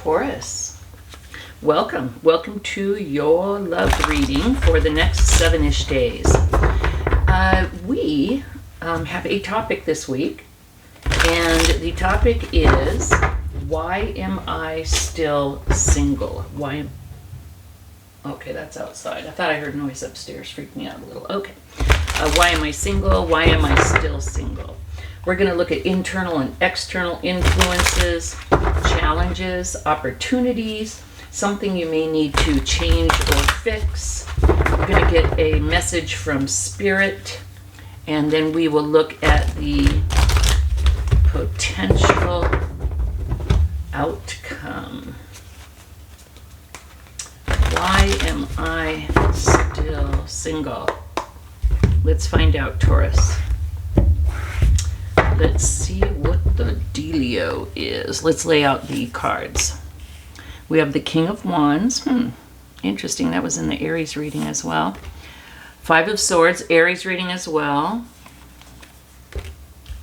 Taurus. Welcome to your love reading for the next 7-ish days. We have a topic this week, and the topic is, why am I still single? Okay, that's outside. I thought I heard noise upstairs, freaked me out a little. Okay. Why am I single? Why am I still single? We're going to look at internal and external influences, challenges, opportunities, something you may need to change or fix. We're going to get a message from Spirit, and then we will look at the potential outcome. Why am I still single? Let's find out, Taurus. Let's see what the dealio is. Let's lay out the cards. We have the King of Wands. Interesting. That was in the Aries reading as well. Five of Swords, Aries reading as well.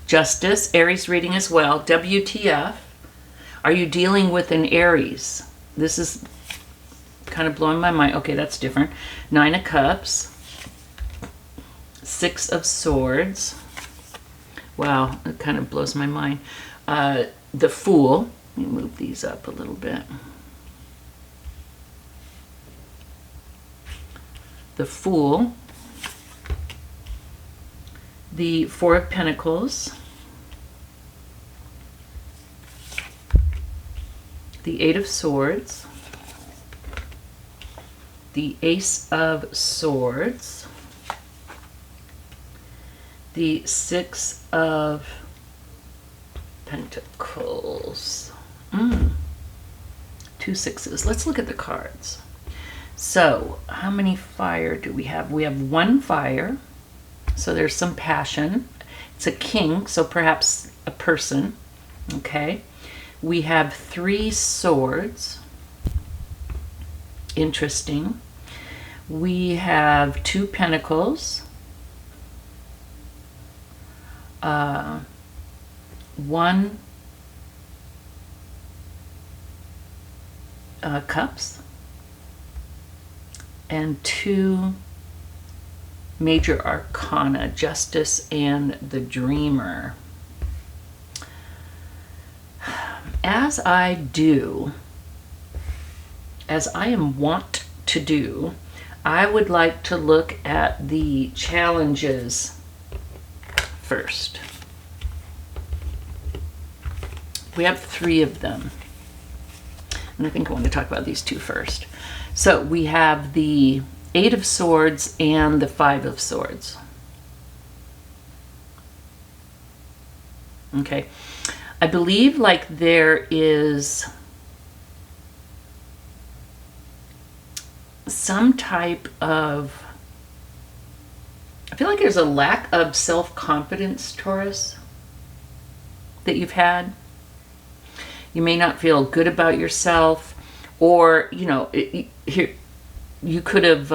Justice, Aries reading as well. WTF. Are you dealing with an Aries? This is kind of blowing my mind. Okay, that's different. Nine of Cups. Six of Swords. Wow, it kind of blows my mind. The Fool. Let me move these up a little bit. The Fool. The Four of Pentacles. The Eight of Swords. The Ace of Swords. The Six of Pentacles. Two sixes. Let's look at the cards. So, how many fire do we have? We have one fire. So there's some passion. It's a king, so perhaps a person. Okay. We have three swords. Interesting. We have two pentacles. One cups and two major arcana, Justice and the Dreamer. As I am wont to do, I would like to look at the challenges first. We have three of them, and I think I want to talk about these two first. So we have the Eight of Swords and the Five of Swords. Okay, I believe like there is some type of, I feel like there's a lack of self-confidence, Taurus, that you've had. You may not feel good about yourself, or, you know, you could have,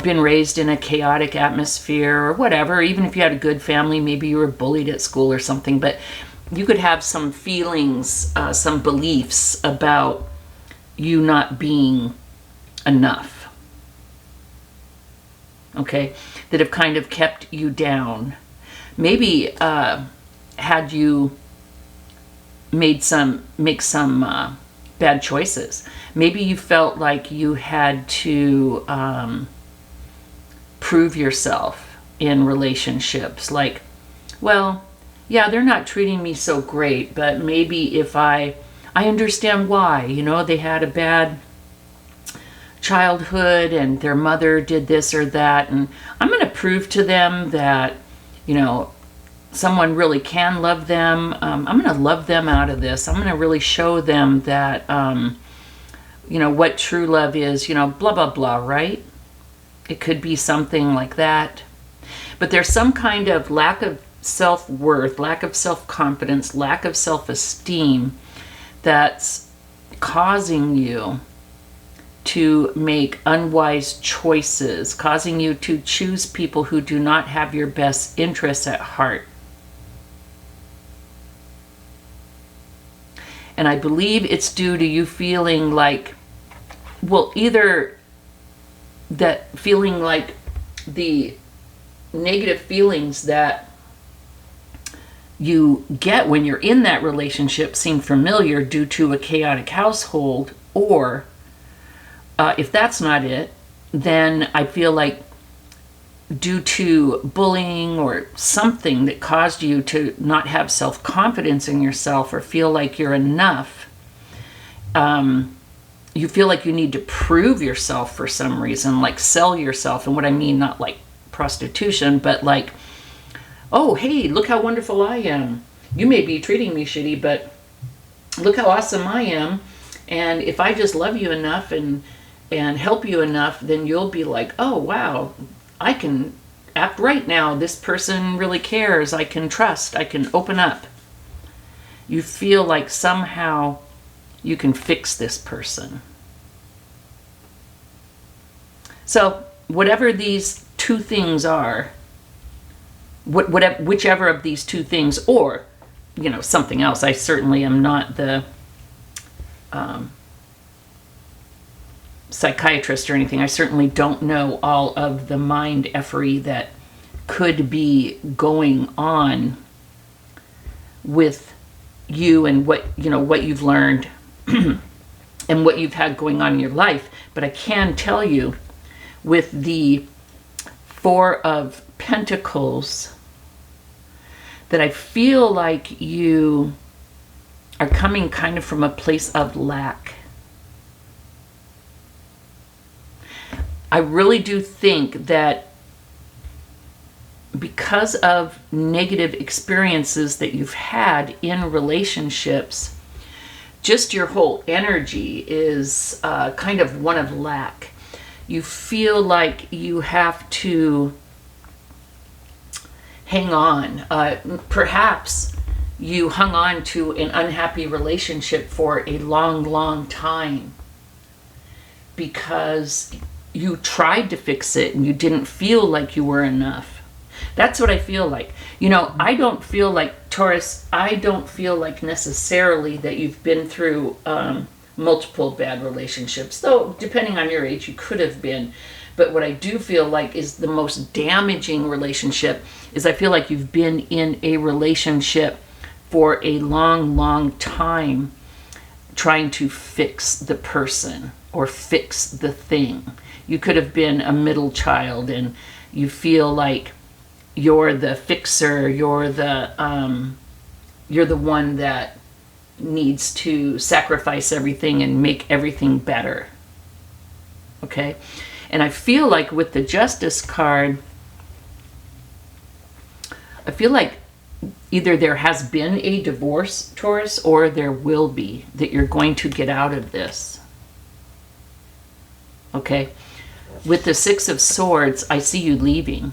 been raised in a chaotic atmosphere or whatever. Even if you had a good family, maybe you were bullied at school or something, but you could have some feelings, some beliefs about you not being enough. Okay, that have kind of kept you down. Maybe had you make some bad choices. Maybe you felt like you had to prove yourself in relationships. Like, well, yeah, they're not treating me so great, but maybe if I understand why. You know, they had a bad childhood and their mother did this or that, and I'm going to prove to them that, you know, someone really can love them. I'm going to love them out of this. I'm going to really show them that, you know, what true love is, you know, blah, blah, blah, right? It could be something like that. But there's some kind of lack of self-worth, lack of self-confidence, lack of self-esteem that's causing you to make unwise choices, causing you to choose people who do not have your best interests at heart. And I believe it's due to you feeling like, well, either that feeling like the negative feelings that you get when you're in that relationship seem familiar due to a chaotic household, or if that's not it, then I feel like due to bullying or something that caused you to not have self-confidence in yourself or feel like you're enough, you feel like you need to prove yourself for some reason, like sell yourself. And what I mean, not like prostitution, but like, oh, hey, look how wonderful I am. You may be treating me shitty, but look how awesome I am. And if I just love you enough and help you enough, then you'll be like, oh, wow, I can act right now. This person really cares. I can trust. I can open up. You feel like somehow you can fix this person. So whatever these two things are, whichever of these two things, or, you know, something else. I certainly am not the psychiatrist or anything. I certainly don't know all of the mind effery that could be going on with you and what you've learned and what you've had going on in your life. But I can tell you, with the Four of Pentacles, that I feel like you are coming kind of from a place of lack. I really do think that because of negative experiences that you've had in relationships, just your whole energy is kind of one of lack. You feel like you have to hang on. Perhaps you hung on to an unhappy relationship for a long, long time because you tried to fix it and you didn't feel like you were enough. That's what I feel like. You know, I don't feel like, Taurus, I don't feel like necessarily that you've been through multiple bad relationships, though depending on your age you could have been. But what I do feel like is the most damaging relationship is I feel like you've been in a relationship for a long, long time trying to fix the person or fix the thing. You could have been a middle child and you feel like you're the fixer, you're the one that needs to sacrifice everything and make everything better. Okay? And I feel like with the Justice card, I feel like either there has been a divorce, Taurus, or there will be, that you're going to get out of this. Okay? With the Six of Swords, I see you leaving.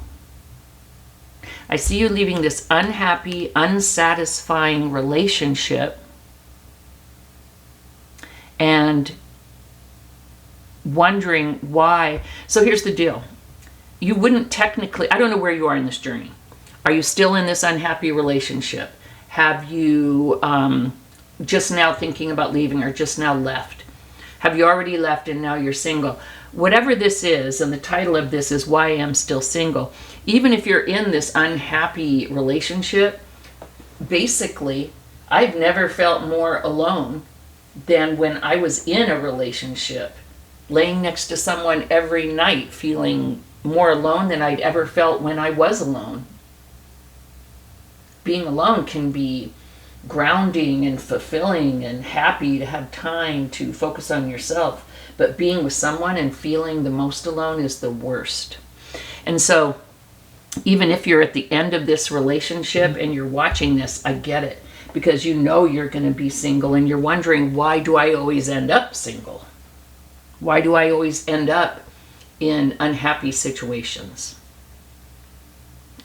I see you leaving this unhappy, unsatisfying relationship and wondering why. So here's the deal. You wouldn't technically, I don't know where you are in this journey. Are you still in this unhappy relationship? Have you just now thinking about leaving or just now left? Have you already left and now you're single? Whatever this is, and the title of this is Why I Am Still Single. Even if you're in this unhappy relationship, basically, I've never felt more alone than when I was in a relationship, laying next to someone every night, feeling more alone than I'd ever felt when I was alone. Being alone can be grounding and fulfilling and happy to have time to focus on yourself. But being with someone and feeling the most alone is the worst. And so even if you're at the end of this relationship and you're watching this, I get it. Because you know you're going to be single and you're wondering, why do I always end up single? Why do I always end up in unhappy situations?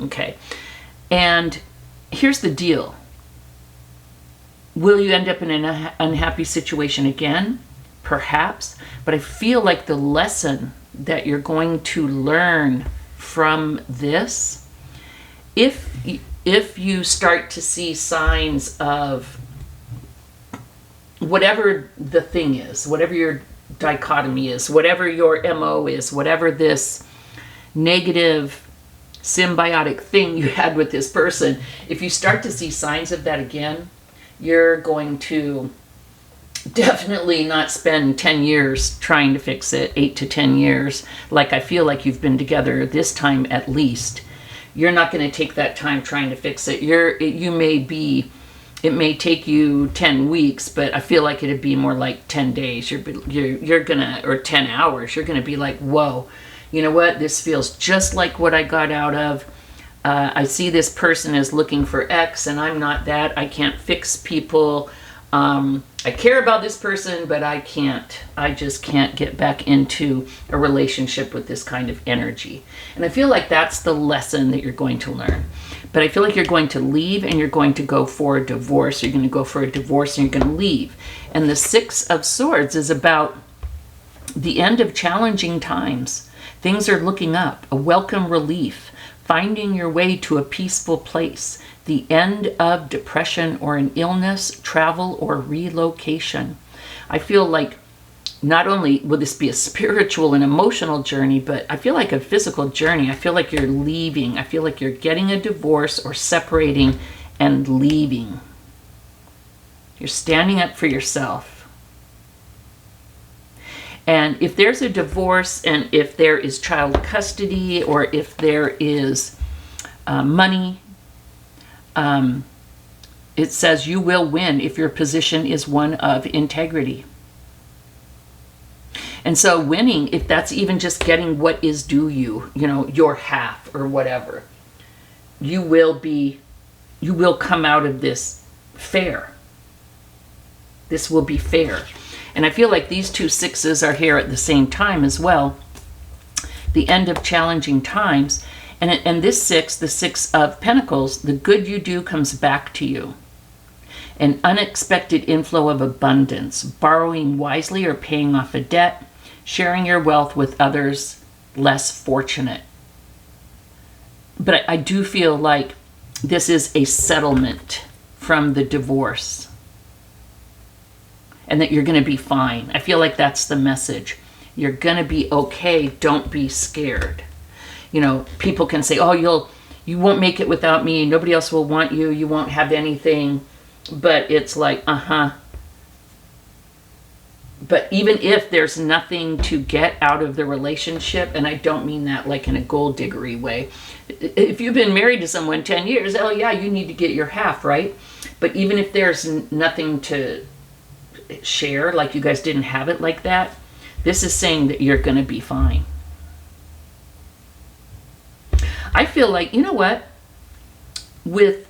Okay. And here's the deal. Will you end up in an unhappy situation again? Perhaps. But I feel like the lesson that you're going to learn from this, if you start to see signs of whatever the thing is, whatever your dichotomy is, whatever your MO is, whatever this negative symbiotic thing you had with this person, if you start to see signs of that again, you're going to definitely not spend 10 years trying to fix it, 8 to 10 years, like I feel like you've been together this time at least. You're not going to take that time trying to fix it. It may take you 10 weeks, but I feel like it'd be more like 10 days. You're gonna, or 10 hours, you're gonna be like, whoa, you know what? This feels just like what I got out of. I see this person is looking for X and I'm not that. I can't fix people. I care about this person, but I just can't get back into a relationship with this kind of energy. And I feel like that's the lesson that you're going to learn. But I feel like you're going to leave and you're going to go for a divorce. You're going to go for a divorce and you're going to leave. And the Six of Swords is about the end of challenging times. Things are looking up, a welcome relief, finding your way to a peaceful place, the end of depression or an illness, travel, or relocation. I feel like not only will this be a spiritual and emotional journey, but I feel like a physical journey. I feel like you're leaving. I feel like you're getting a divorce or separating and leaving. You're standing up for yourself. And if there's a divorce and if there is child custody or if there is money, it says you will win if your position is one of integrity. And so winning, if that's even just getting what is due you, your half or whatever, you will come out of this fair. This will be fair. And I feel like these two sixes are here at the same time as well. The end of challenging times. And this six, the Six of Pentacles, the good you do comes back to you. An unexpected inflow of abundance, borrowing wisely or paying off a debt, sharing your wealth with others less fortunate. But I do feel like this is a settlement from the divorce. And that you're going to be fine. I feel like that's the message. You're going to be okay. Don't be scared. People can say, oh, you won't make it without me. Nobody else will want you. You won't have anything. But it's like, But even if there's nothing to get out of the relationship, and I don't mean that like in a gold diggery way. If you've been married to someone 10 years, oh yeah, you need to get your half, right? But even if there's nothing to share, like you guys didn't have it like that, this is saying that you're going to be fine. I feel like, you know what, with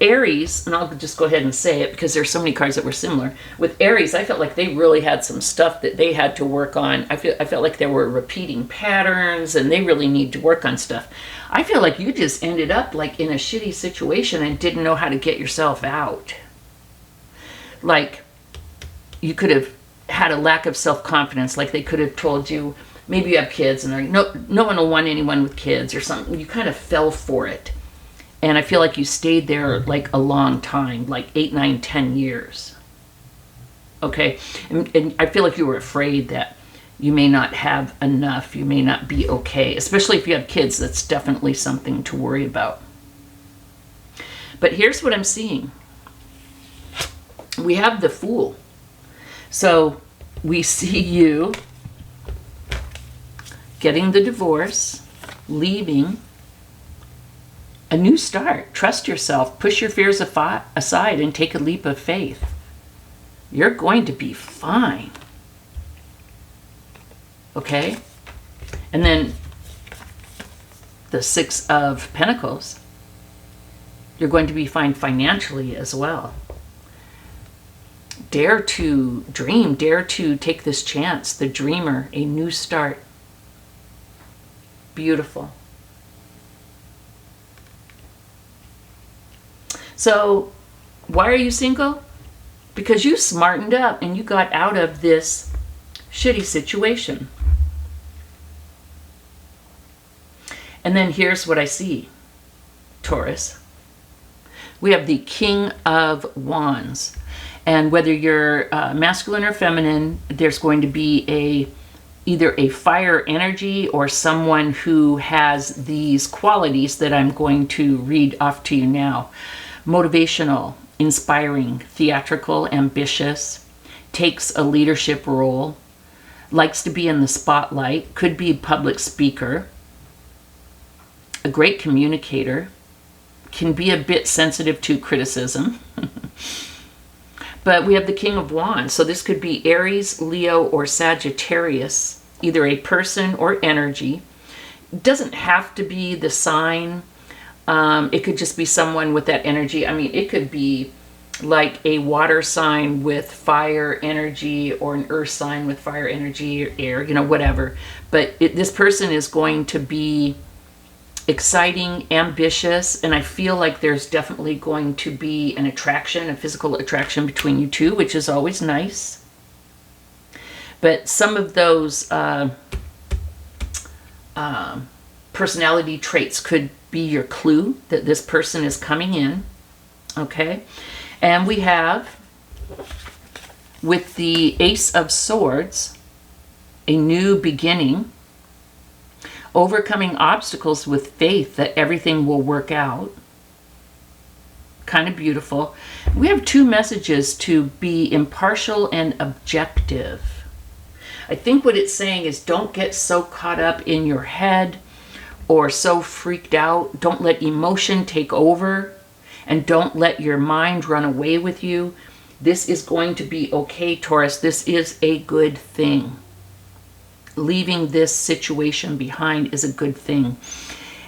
Aries, and I'll just go ahead and say it because there's so many cards that were similar. With Aries, I felt like they really had some stuff that they had to work on. I felt like there were repeating patterns and they really need to work on stuff. I feel like you just ended up like in a shitty situation and didn't know how to get yourself out. Like, you could have had a lack of self-confidence. Like they could have told you, maybe you have kids and they're no one will want anyone with kids or something. You kind of fell for it. And I feel like you stayed there like a long time, like 8, 9, 10 years. Okay? And I feel like you were afraid that you may not have enough. You may not be okay. Especially if you have kids, that's definitely something to worry about. But here's what I'm seeing. We have the Fool. So we see you getting the divorce, leaving, a new start. Trust yourself. Push your fears aside and take a leap of faith. You're going to be fine. Okay? And then the Six of Pentacles. You're going to be fine financially as well. Dare to dream. Dare to take this chance. The dreamer. A new start. Beautiful. So, why are you single? Because you smartened up and you got out of this shitty situation. And then here's what I see, Taurus. We have the King of Wands. And whether you're masculine or feminine, there's going to be either a fire energy or someone who has these qualities that I'm going to read off to you now. Motivational, inspiring, theatrical, ambitious, takes a leadership role, likes to be in the spotlight, could be a public speaker, a great communicator, can be a bit sensitive to criticism. But we have the King of Wands. So this could be Aries, Leo, or Sagittarius, either a person or energy. It doesn't have to be the sign. It could just be someone with that energy. I mean, it could be like a water sign with fire energy, or an earth sign with fire energy, or air, you know, whatever. But this person is going to be exciting, ambitious, and I feel like there's definitely going to be an attraction, a physical attraction between you two, which is always nice. But some of those personality traits could be your clue that this person is coming in, okay? And we have, with the Ace of Swords, a new beginning, overcoming obstacles with faith that everything will work out. Kind of beautiful. We have two messages: to be impartial and objective. I think what it's saying is don't get so caught up in your head or so freaked out. Don't let emotion take over, and don't let your mind run away with you. This is going to be okay, Taurus. This is a good thing. Leaving this situation behind is a good thing.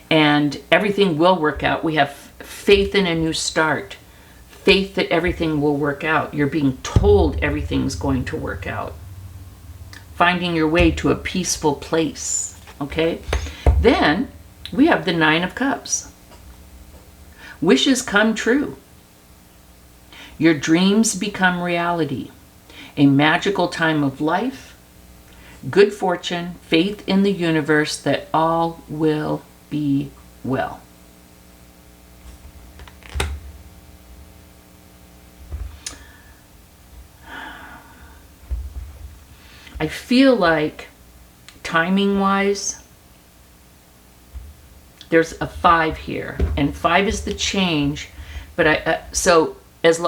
And everything will work out. We have faith in a new start. Faith that everything will work out. You're being told everything's going to work out. Finding your way to a peaceful place. Okay? Then we have the Nine of Cups. Wishes come true. Your dreams become reality. A magical time of life. Good fortune. Faith in the universe that all will be well. I feel like timing-wise, there's a 5 here, and 5 is the change. But so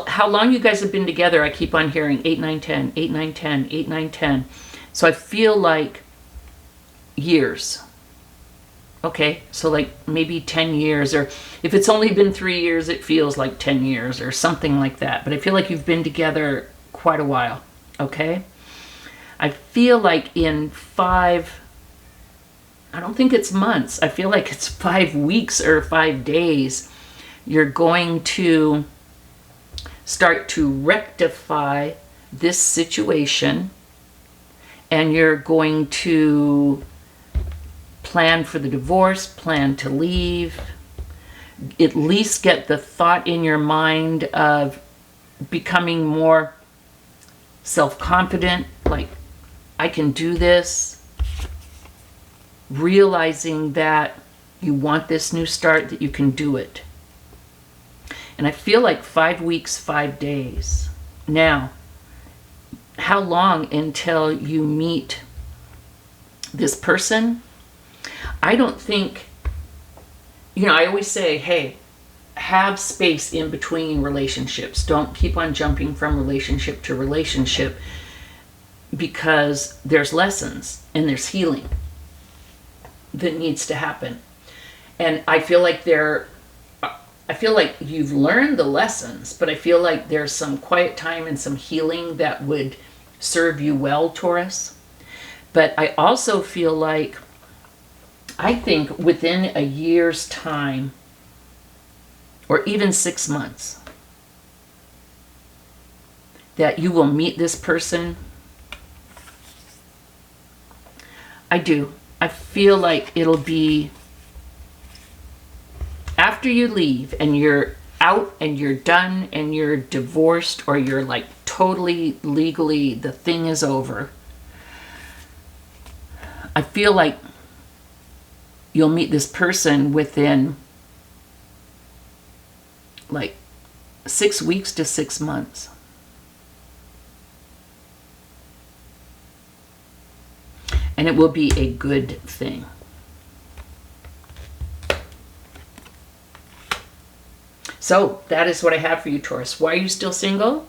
how long you guys have been together, I keep on hearing 8, 9, 10, 8, 9, 10, 8, 9, 10. So I feel like years. Okay, so like maybe 10 years, or if it's only been 3 years, it feels like 10 years or something like that. But I feel like you've been together quite a while, okay? I feel like in 5, I don't think it's months, I feel like it's 5 weeks or 5 days, you're going to start to rectify this situation, and you're going to plan for the divorce, plan to leave, at least get the thought in your mind of becoming more self-confident, like, I can do this, realizing that you want this new start, that you can do it. And I feel like 5 weeks, 5 days. Now, how long until you meet this person? I don't think, you know, I always say, hey, have space in between relationships. Don't keep on jumping from relationship to relationship, because there's lessons and there's healing that needs to happen. And I feel like you've learned the lessons, but I feel like there's some quiet time and some healing that would serve you well, Taurus. But I also feel like, I think within a year's time, or even 6 months, that you will meet this person. I do. I feel like it'll be after you leave and you're out and you're done and you're divorced, or you're like totally legally, the thing is over. I feel like you'll meet this person within like 6 weeks to 6 months. And it will be a good thing. So that is what I have for you, Taurus. Why are you still single?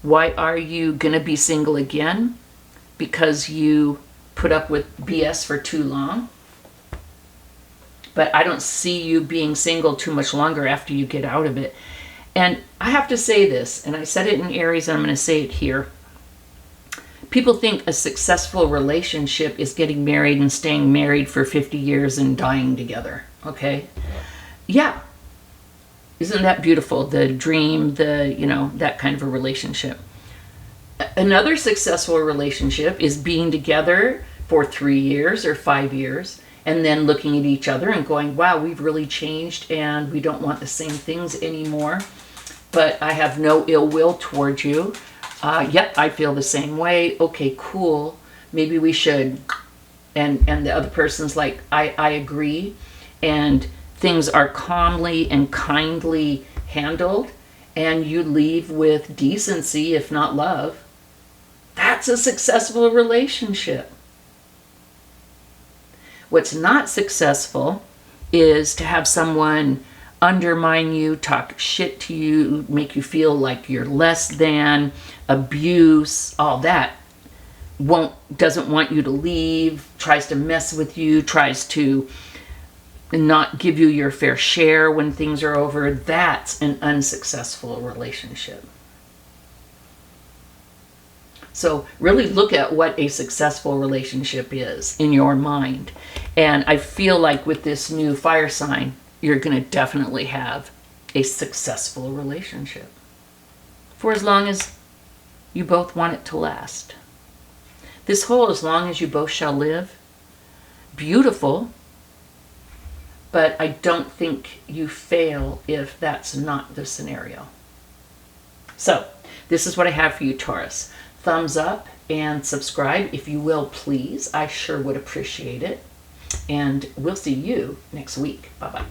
Why are you going to be single again? Because you put up with BS for too long. But I don't see you being single too much longer after you get out of it. And I have to say this, and I said it in Aries, and I'm going to say it here. People think a successful relationship is getting married and staying married for 50 years and dying together, okay? Yeah. Isn't that beautiful? The dream, that kind of a relationship. Another successful relationship is being together for 3 years or 5 years and then looking at each other and going, wow, we've really changed and we don't want the same things anymore, but I have no ill will towards you. Yep, I feel the same way. Okay, cool. Maybe we should. And the other person's like, I agree. And things are calmly and kindly handled. And you leave with decency, if not love. That's a successful relationship. What's not successful is to have someone undermine you, talk shit to you, make you feel like you're less than, abuse, all that. Doesn't want you to leave, tries to mess with you, tries to not give you your fair share when things are over. That's an unsuccessful relationship. So really look at what a successful relationship is in your mind. And I feel like with this new fire sign, you're going to definitely have a successful relationship for as long as you both want it to last. This whole as long as you both shall live, beautiful, but I don't think you fail if that's not the scenario. So this is what I have for you, Taurus. Thumbs up and subscribe if you will, please. I sure would appreciate it. And we'll see you next week. Bye-bye.